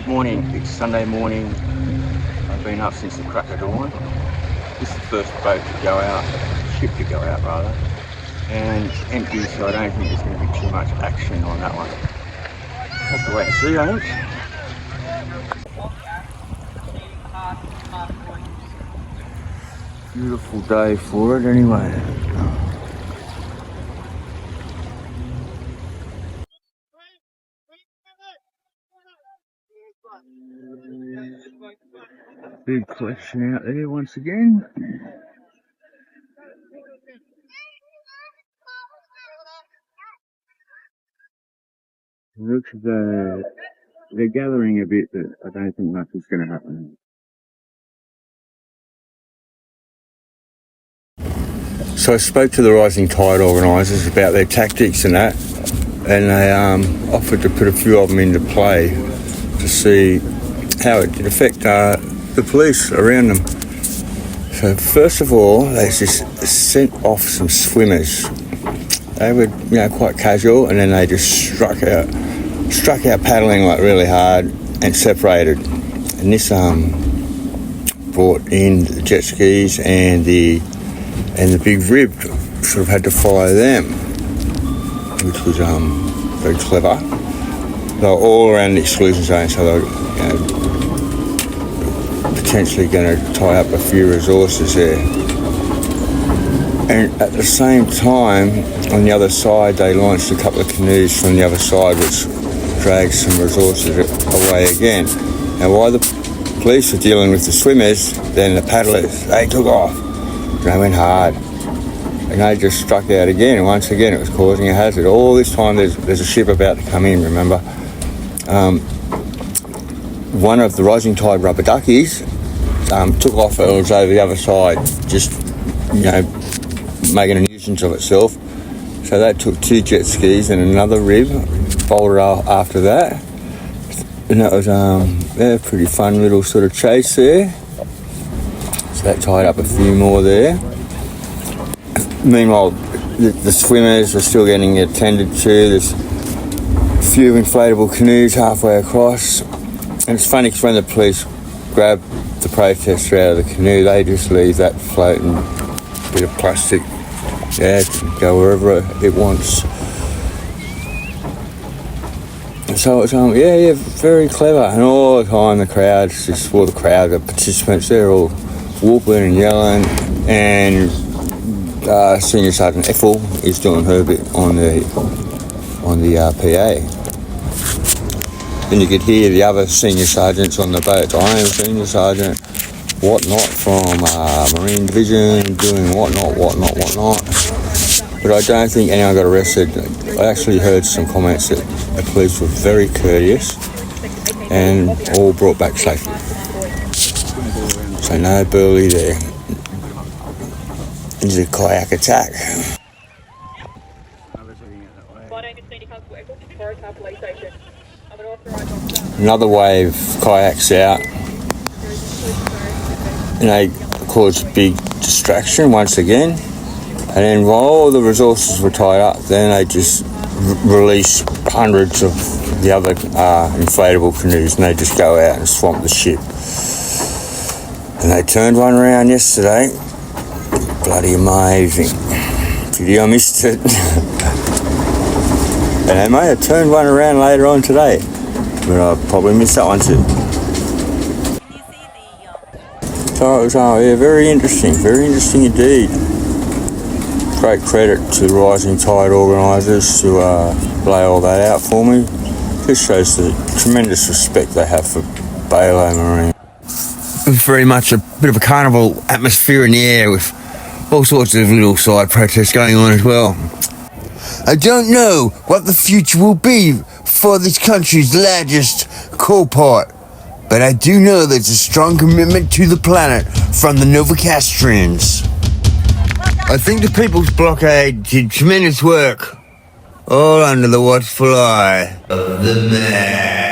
Morning, it's Sunday morning. I've been up since the crack of dawn. This is the first boat to go out, ship to go out rather, and it's empty, so I don't think there's going to be too much action on that one. Have to wait and see, I think. Beautiful day for it anyway. Big collection out there once again. Looks they're gathering a bit, but I don't think much is going to happen. So I spoke to the Rising Tide organisers about their tactics and that, and they offered to put a few of them into play to see how it did affect the police around them. So first of all, they just sent off some swimmers. They were, quite casual, and then they just struck out paddling like really hard and separated. And this brought in the jet skis and the big rib. Sort of had to follow them, which was very clever. They were all around the exclusion zone, so they were potentially going to tie up a few resources there. And at the same time, on the other side, they launched a couple of canoes from the other side, which dragged some resources away again. Now, while the police were dealing with the swimmers, then the paddlers, they took off. They went hard. And they just struck out again, and once again it was causing a hazard. All this time there's a ship about to come in, remember. One of the Rising Tide rubber duckies took off. It was over the other side, just, making a nuisance of itself. So that took 2 jet skis and another rib, folded after that. And that was a pretty fun little sort of chase there. So that tied up a few more there. Meanwhile, the swimmers are still getting attended to. There's a few inflatable canoes halfway across. And it's funny because when the police grab the protester out of the canoe, they just leave that floating bit of plastic, to go wherever it wants. So it's very clever. And all the time the participants, they're all whooping and yelling, and Senior Sergeant Ethel is doing her bit on the PA. Then you could hear the other senior sergeants on the boat. I am Senior Sergeant whatnot from Marine Division, doing whatnot. But I don't think anyone got arrested. I actually heard some comments that the police were very courteous and all brought back safely. So no burley there. It's a kayak attack. Another wave kayaks out, and they caused big distraction once again. And then while all the resources were tied up, then they just release hundreds of the other inflatable canoes, and they just go out and swamp the ship. And they turned one around yesterday. Bloody amazing. Pity I missed it. And they may have turned one around later on today, but I probably missed that one too. So it was very interesting indeed. Great credit to the Rising Tide organisers to lay all that out for me. This shows the tremendous respect they have for Balo Marine. Very much a bit of a carnival atmosphere in the air with all sorts of little side protests going on as well. I don't know what the future will be for this country's largest coal port, but I do know there's a strong commitment to the planet from the Novocastrians. I think the People's Blockade did tremendous work, all under the watchful eye of the man.